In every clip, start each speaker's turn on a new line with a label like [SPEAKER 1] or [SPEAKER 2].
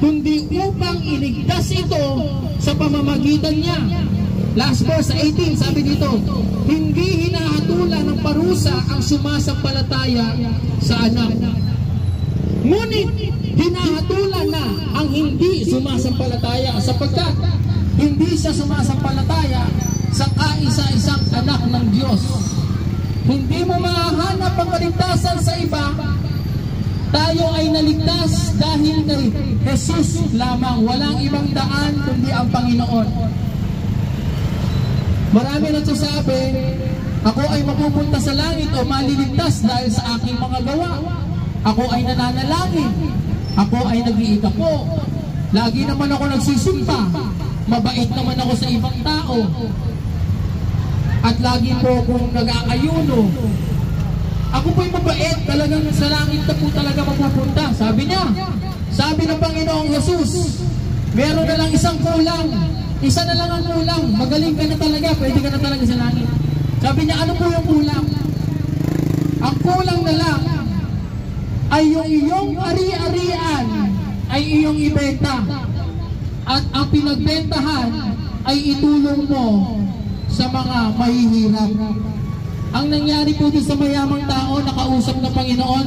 [SPEAKER 1] kundi upang iligtas ito sa pamamagitan niya. Last verse 18, sabi dito, hindi hinahatulan ng parusa ang sumasampalataya sa anak. Ngunit hinahatulan na ang hindi sumasampalataya sapagkat hindi siya sumasampalataya sa kaisa-isang anak ng Diyos. Hindi mo mahahanap ang kaligtasan sa iba. Tayo ay naligtas dahil kay Jesus lamang. Walang ibang daan kundi ang Panginoon. Marami nagsasabi, ako ay mapupunta sa langit o maliligtas dahil sa aking mga gawa. Ako ay nananalangin. Ako ay nag-iikapo. Lagi naman ako nagsisimba. Mabait naman ako sa ibang tao. At lagi po akong nag-aayuno. Ako po'y mabait. Talagang sa langit na po talaga mapupunta. Sabi niya. Sabi ng Panginoong Jesus, meron na lang isang kulang. Isa na lang ang kulang. Magaling ka na talaga. Pwede ka na talaga sa langit. Sabi niya, ano po yung kulang? Ang kulang na lang ay yung iyong ari-arian ay iyong ibenta. At ang pinagbentahan ay itulong mo sa mga mahihirap. Ang nangyari po din sa mayamang tao, nakausap ng Panginoon,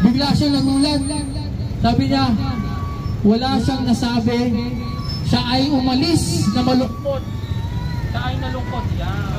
[SPEAKER 1] bigla siyang nagulat. Sabi niya, wala siyang nasabi. Siya ay umalis na malungkot. Siya ay nalungkot. Yan.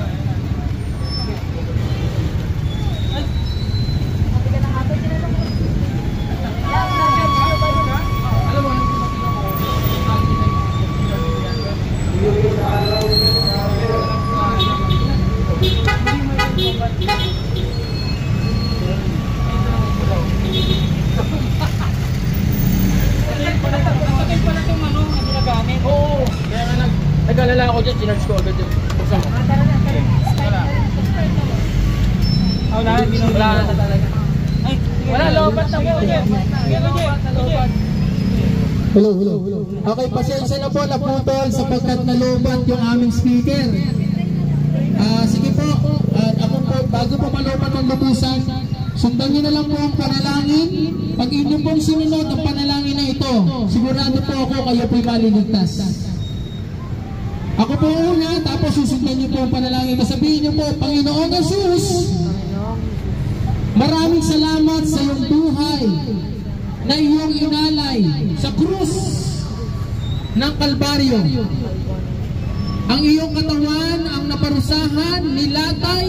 [SPEAKER 2] Nag-alala ako dyan, sinarge ko agad dyan. Buksan ko. Wala na talaga. Wala, lobat na po.
[SPEAKER 1] Hello. Okay, pasensya na po, naputol sapagkat nalubat yung aming speaker. Sige po, ako po, bago po malubat ang lubusan, sundan nyo na lang po ang panalangin. Pag inyo pong sinunod ang panalangin na ito, sigurado po ako kayo po'y maliligtas. Ako po una, tapos susundan niyo po ang panalangin. Sabihin niyo po, Panginoong Jesus, maraming salamat sa iyong buhay na iyong inalay sa krus ng Kalbaryo. Ang iyong katawan ang naparusahan, nilatay,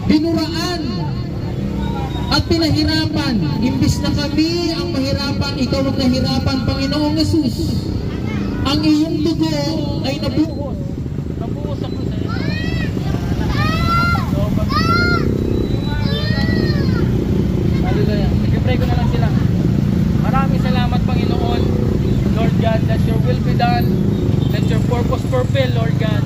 [SPEAKER 1] binuraan, at pinahirapan. Imbis na kami ang mahirapan, ikaw ang nahirapan, Panginoong Jesus. Ang iyong dugo ay nabuhos. Nabuhos sa krus. Hallelujah. Nag-pray ko na lang sila. Maraming salamat, Panginoon. Lord God, let your will be done. Let your purpose fulfill, Lord God.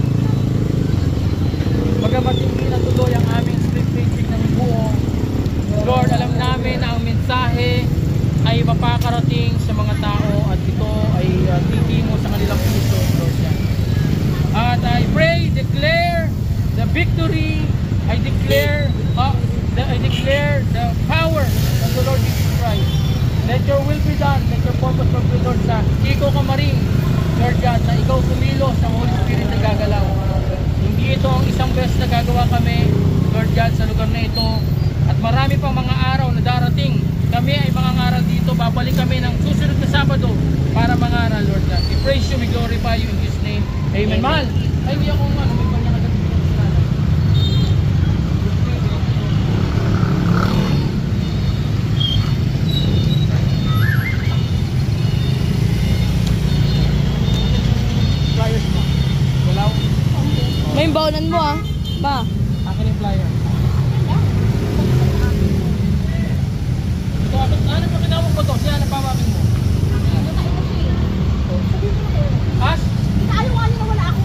[SPEAKER 1] Bagamat hindi natuloy ang aming split preaching ng buo, Lord, alam namin na ang mensahe ay mapakarating sa mga tao at ito ay titingo sa kanilang puso, Lord God. At I pray, declare the victory. I declare the power of the Lord Jesus Christ. Let your will be done. Let your purpose fulfill, Lord, sa Kiko Kamaring, Lord God, na ikaw kumilos ng Holy Spirit na gagalaw. Hindi ito ang isang beses na gagawa kami, Lord God, sa lugar na ito. At marami pang mga araw na darating. Kami ay mangangaral dito. Babalik kami ng susunod na Sabado para mangaral, Lord God. We praise you, we glorify you in His name. Amen. Mahal, ay hindi ako may kanya agad. Flyers mo. Wala.
[SPEAKER 3] May bawnan mo ba?
[SPEAKER 1] Akin yung flyer. Ano pa kinawag mo to? Siya napamaming mo? As?
[SPEAKER 3] Ayaw-ayaw na wala ako.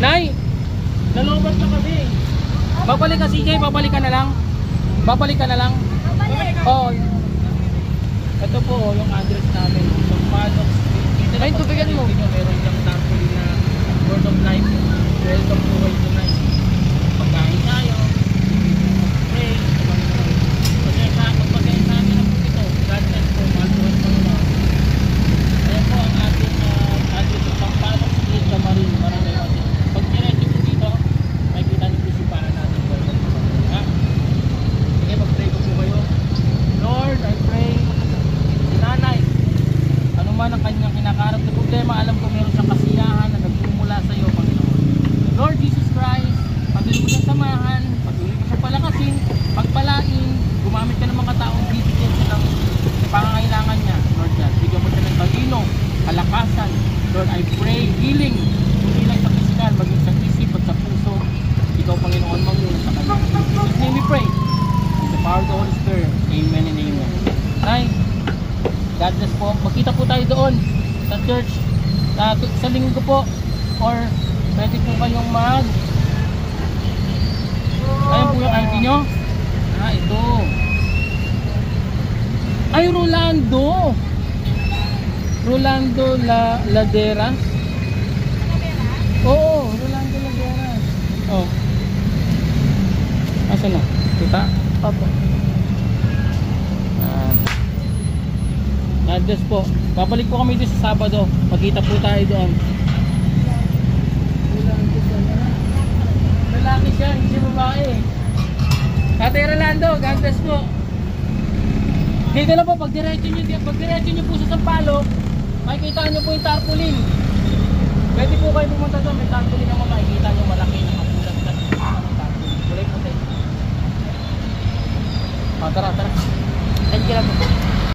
[SPEAKER 2] Nay! Nalobat na kami. Babalik ka, CJ. Babalik ka na lang. Babalik ka na lang. Oo. Ito po yung address namin. So, Paddock Street. Ay, tubigan mo. Meron yung tarpaulin na Word of Life. Welcome to Word of Life. Pagkain tayo. Pray. Pasensya God bless po. Magkita po tayo doon sa church sa linggo po, or pwede po kayong ayun po yung ID nyo. Ito ay Rolando Laderas. Oo, Rolando Laderas. Oh, asan na? Kita?
[SPEAKER 3] Opo.
[SPEAKER 2] God bless po. Babalik po kami doon sa Sabado. Magkita po tayo doon. Lalaki siya, hindi siya babae. Tatay Rolando, God bless po. Dito na po, pag diretso nyo po sa Sampaloc, makikita nyo po yung tarpaulin. Pwede po kayo pumunta doon, may tarpaulin naman, makikita nyo malaki na kapulat na tarpaulin. Kulay puti. Tara.
[SPEAKER 3] Thank you lang po.